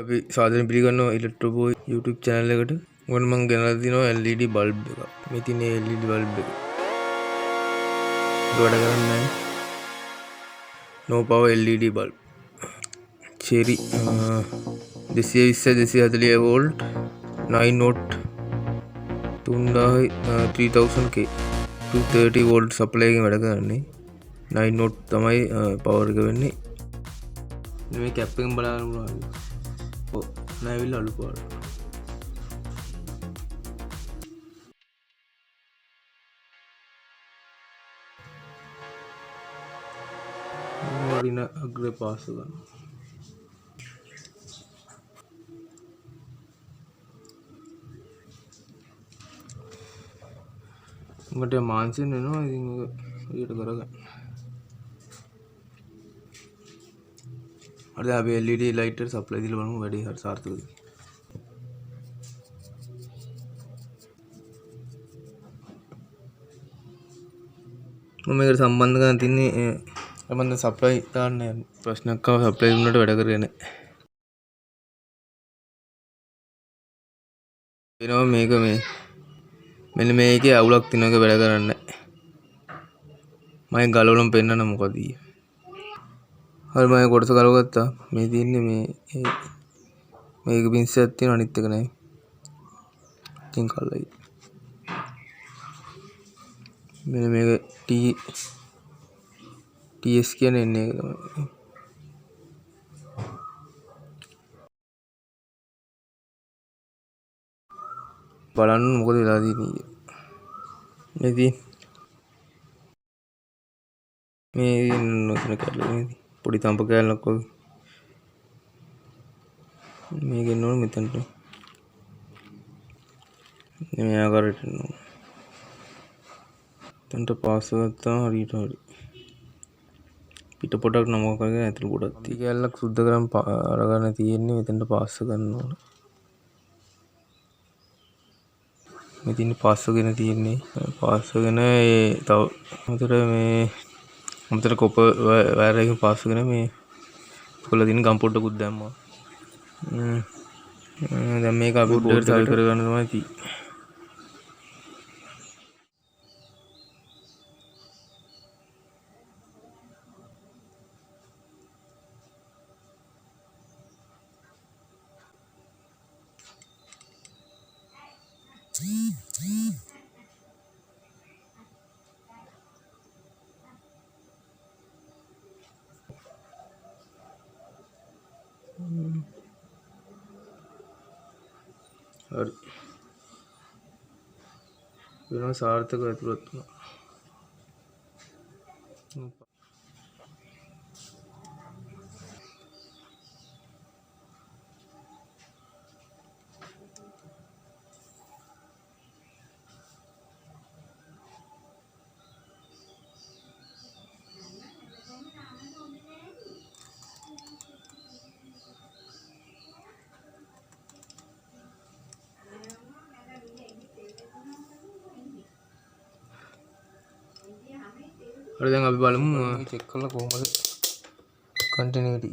අපි සාදරයෙන් පිළිගන්නවා Electro boy YouTube channel එකට. මොකද මම ගෙනලා දිනවා LED bulb එකක්. මේ තියෙන LED bulb එක. වැඩ කරන්නේ නැහැ. No power LED bulb. cherry 220 240 volt 9 watt 3000K 230 volt supply එකෙන් වැඩ කරන්නේ. 9 watt තමයි power එක වෙන්නේ. මේ කැප් එකෙන් බලන්න පුළුවන්. නැවිල් අලු පාට වරින අග්‍ර පාස ගන්න මට මාන්සෙන් වෙනවා ඉතින් ඊට කරගන්න අද අපි LED light එක සප්ලයි දීලා බලමු වැඩේ හරි සාර්ථකද මම මේකට සම්බන්ධ කරන් තින්නේ මම සප්ලයි දාන්න ප්‍රශ්නයක් ආව සප්ලයි දුන්නට වැඩ කරගෙන එනවා මේක මේ මෙන්න මේකේ අවුලක් තියෙනවා වැඩ කරන්නේ මම ගලවලම පෙන්නන්න මොකද ඊයේ හරි මම කොටස ගලවගත්තා මේ තියෙන්නේ මේක පින්සයක් තියෙනවා අනිත් එක නැහැ ඉතින් කල්ලයි මෙන්න මේක TS කියන එන්නේ එක තමයි බලන්න මොකද වෙලා තියෙන්නේ මේ නොතන කැඩලා පොඩි තඹ කැලක් වගේ මේකෙන් ඕන මෙතනට මේ ආකාරයට නෝ තන්ට පාස් ගත්තා හරියට හරි පිට පොඩක් නමක කරගෙන ඇතුළ පොඩක් තියෙයි කැලක් සුද්ධ කරන් අරගන්න තියෙන්නේ මෙතනට පාස් ගන්න ඕන මෙතින් පාස්සගෙන තියෙන්නේ පාස්සගෙන තව අතර මේ අමතර කොප වයර් එකකින් පාස්සගෙන මේ කොල්ල තියෙන ගම් පොඩ්ඩකුත් දැම්මා දැන් මේක අපි බෝඩ් එකට කරගන්න තමයි තියෙන්නේ හරි වෙනවා සාර්ථකව ඇතුළත් වුණා හරි දැන් අපි බලමු චෙක් කරලා කොහොමද කන්ටිනියුටි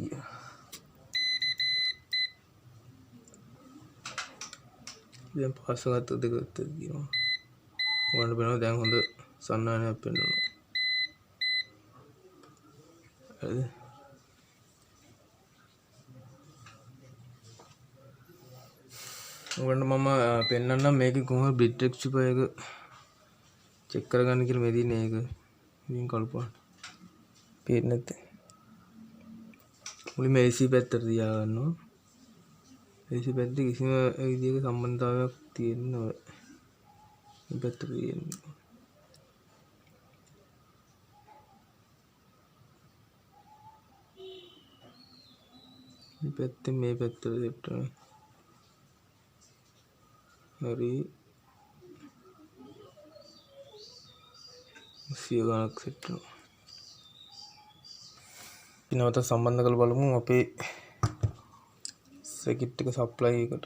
දැන් පාස් ගත්ත දෙක තියෙනවා ඔයාලට බලන්න දැන් හොඳ සන්නානයක් පෙන්වනවා හරිද ඔයගොල්ලන්ට මම පෙන්වන්නම් මේකේ කොහොමද බ්‍රිඩ් රෙක්ටිෆයර් එක චෙක් කරගන්න කියලා මේ දිනේ ඒක ඉතින් කල්පනා පේන්නේ නැත්තේ මුලින්ම AC පැත්තට තියාගන්නවා AC පැත්තේ කිසිම විදිහක සම්බන්ධතාවයක් තියෙන්නේ නැහැ මේ පැත්තට තියෙන්නේ මේ පැත්තෙන් මේ පැත්තට සෙට් වෙනවා හරි 100 ගණක් සෙට් වෙනවා ඉනවත සම්බන්ධ කරලා බලමු අපේ සර්කිට් එක සප්ලයි එකට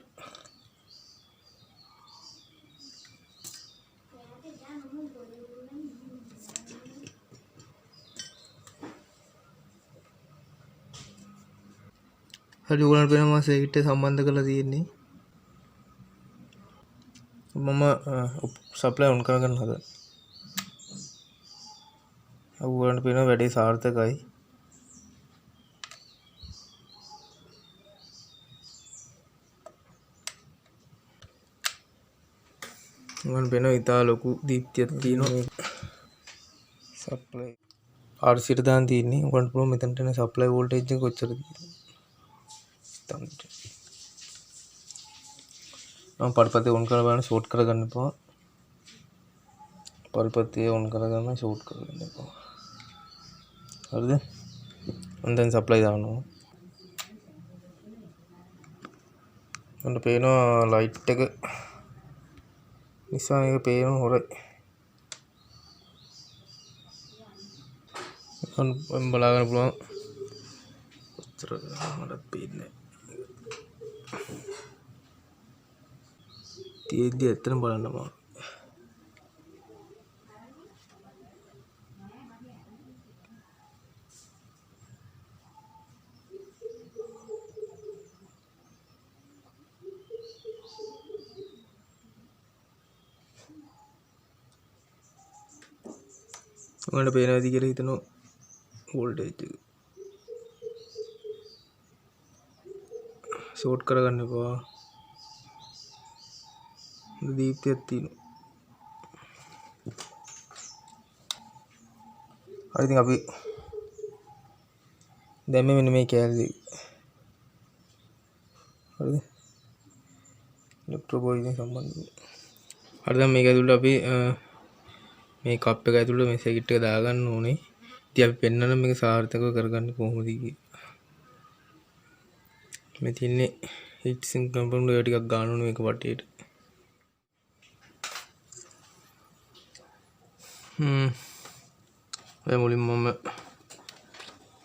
හරි ඔයගලන්ට පේනවා මම සර්කිට් එක සම්බන්ධ කරලා තියෙන්නේ. මම සප්ලයි ඔන් කරගන්න හදනවා. ඔයගලන්ට පේනවා වැඩේ සාර්ථකයි. ඔයගලන්ට පේනවා ඉතා ලොකු දීප්තියක් තියෙනවා. සප්ලයි RC ට දාන්න තියෙන්නේ. ඔයගලන්ට පුළුවන් මෙතනට එන සප්ලයි වෝල්ටේජ් එක කොච්චරද කියලා. මම පරිපත්තිය ඔන් කරලා බලන්න ෂෝට් කරගන්න එපා. පරිපත්තිය ඔන් කරගන්න ෂෝට් කරගන්න එපා. හරිද? මම දැන් සප්ලයි දානවා. මට පේනවා ලයිට් එක නිසා මේක පේනවා හොරයි. මම බලාගන්න පුළුවන්. ඔච්චර මට පේන්නේ නැහැ. තියෙද්දි ඇත්තටම බලන්න මම. ඔයාලට පේනවාද කියලා හිතනවා වෝල්ටේජ් එක. ෂෝට් කරගන්න එපා. දීප්තියක් තියෙනවා. හරි ඉතින් අපි දැන් මෙන්න මේ කෑල්ලේ හරිද? ඉලෙක්ට්‍රෝ බෝයින් සම්බන්ධව. හරි දැන් මේක ඇතුළට අපි මේ කප් එක ඇතුළට මේ සර්කිට් එක දාගන්න ඕනේ. ඉතින් අපි පෙන්නන මේක සාර්ථකව කරගන්නේ කොහොමද කියලා. මේ තියන්නේ හීට් සින්ක් කම්පොනන්ට් එක ටිකක් ගන්න ඕනේ මේක වටේට. ඒ මුලින්ම මම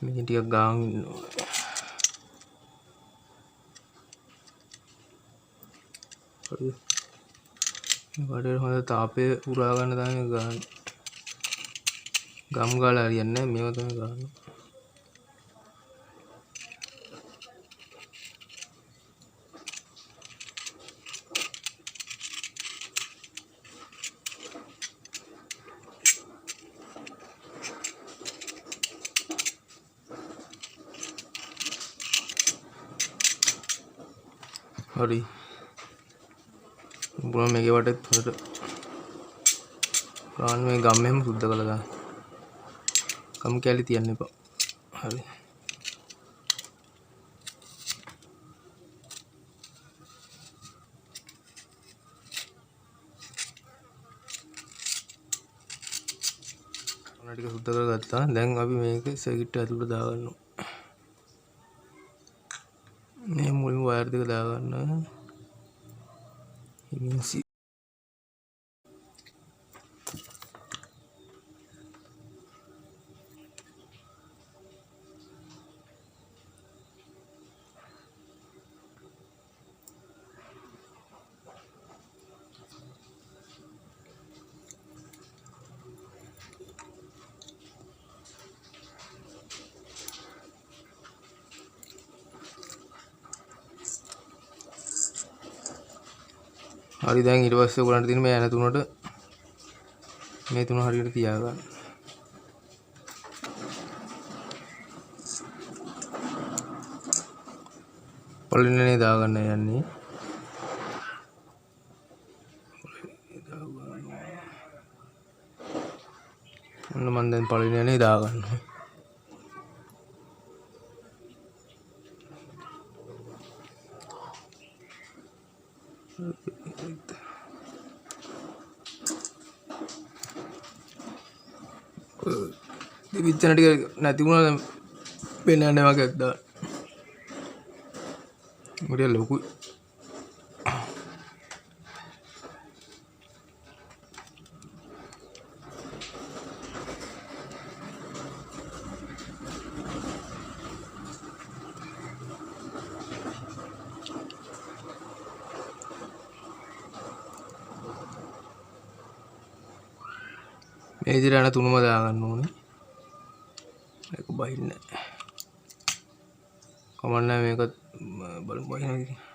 මේක ටිකක් ගාගෙන ඉන්න ඕනේ. හරිද? වටේට හොඳ තාපය උරා ගන්න තමයි ගන්න. ගම් ගාලා හරියන්නේ නැහැ මේව තමයි ගන්න. හරි. බුණා මේකේ වටේත් හොඳට ගන්න මේ ගම් එහෙම සුද්ධ කරලා ගන්න. ගම් කැලි තියන්න එපා. හරි. ඔන්න ටික සුද්ධ කරගත්තා. දැන් අපි මේක සර්කිට් ඇතුළට දාගන්නවා. මේ මුලින්ම වයර් දෙක දාගන්න. ඉන්සි හරි දැන් ඊට පස්සේ ඔයගලන්ට තියෙන මේ ඇන තුනට මේ තුන හරියට තියාගන්න. පොලිනේ දාගන්න යන්නේ. ඔන්න මම දැන් පොලිනේ දාගන්නවා. විච්චන ටික නැති වුණා දැන් පෙන්නන්නේ වගේ දාන්න. මොකද ලොකුයි. මේ විදිහට යන තුනම දාගන්න ඕනේ. ඒක බහින්නේ නැහැ. කමන්නේ මේක බලමු බහිනවද කියලා.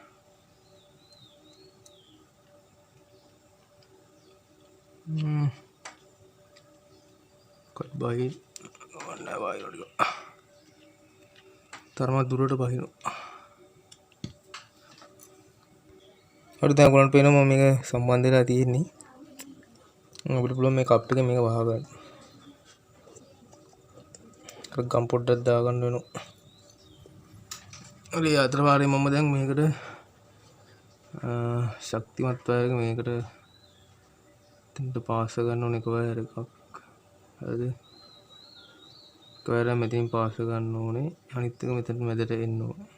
කොට බහි ගමන් නැහැ බහිනවද කියලා. තරමක් දුරට බහිනවා. හරි දැන් ඔයගොල්ලන්ට පේනවා මම මේක සම්බන්ධ වෙලා තියෙන්නේ. අපිට පුළුවන් මේ කප් එකෙන් මේක වහගන්න. අර ගම් පොඩ්ඩක් දාගන්න වෙනවා. හරි අතර වාරේ මම දැන් මේකට ශක්තිමත් වයරක මේකට තෙන්ට පාස ගන්න ඕන එක වයර් එකක්. හරිද? එක වයරක් මෙතනින් පාස ගන්න ඕනේ. අනිත් එක මෙතන මැදට එන්න ඕනේ.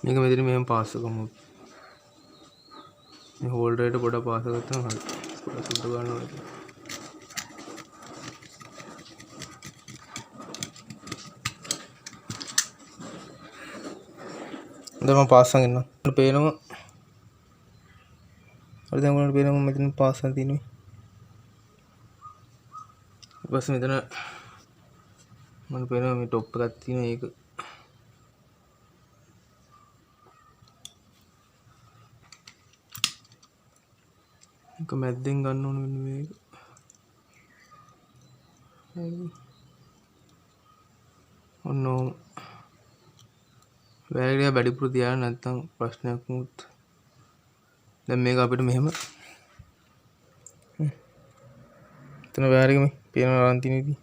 මේක මෙතන මෙහෙම පාස් කරමු. මේ හෝල්ඩරේට පොඩක් පාස් කරගත්තම හරි. පොඩක් සුද්ධ ගන්න ඕනේ. දැන් මම පාස් කරගෙන ඉන්නවා. පේනවා. හරි දැන් ඔයාලට පේනවා මම මෙතන පාස් කරලා තියෙනවා. ඊට පස්සේ මෙතන මම පේනවා මේ টොප් එකක් තියෙනවා ඒක එක මැද්දෙන් ගන්න ඕන වෙන මේක. ඔන්න වැරදිලා වැඩිපුර තියාගෙන නැත්නම් ප්‍රශ්නයක් වුත්. දැන් මේක අපිට මෙහෙම එතන වැරදි මේ පේන අරන් තියෙන ඉතින්.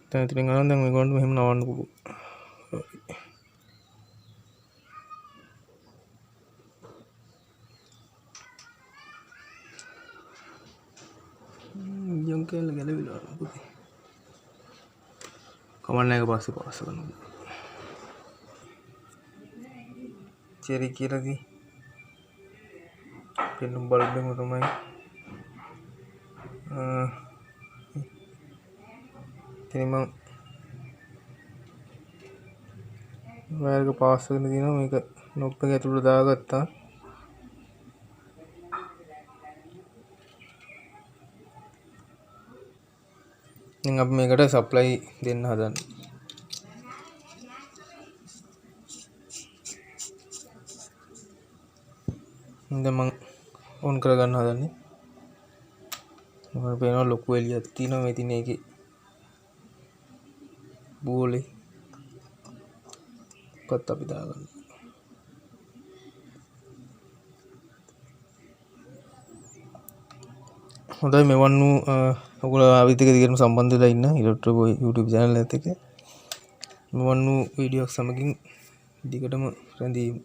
දැන් ඉතින් ගන්න දැන් මේගොල්ලෝ මෙහෙම නවන්න පුළුවන්. යම් කියලා ගැලවිලා පුතේ. කමන්න එක පස්සේ පාස් කරනවා. චෙරි කියලාදී පෙන්නුම් බලද්දිම තමයි ඉතින් මම වයර් එක පාස් කරගෙන දිනවා මේක නොබ් එක ඇතුළට දාගත්තා. දැන් අපි මේකට සප්ලයි දෙන්න හදන්නේ. දැන් මම ඔන් කරගන්න හදන්නේ. මම පේනවා ලොකු එළියක් තියෙනවා මේ තියෙන එකේ. බෝලේ පත් අපි දාගන්න. හොඳයි මෙවන් වූ ඔයගොල්ලෝ ආවිත් එක දිගටම සම්බන්ධ වෙලා ඉන්න ඉලෙක්ට්‍රෝ බොයි YouTube channel එකත් එක්ක මෙවන් වූ වීඩියෝක් සමගින් දිගටම රැඳීමු.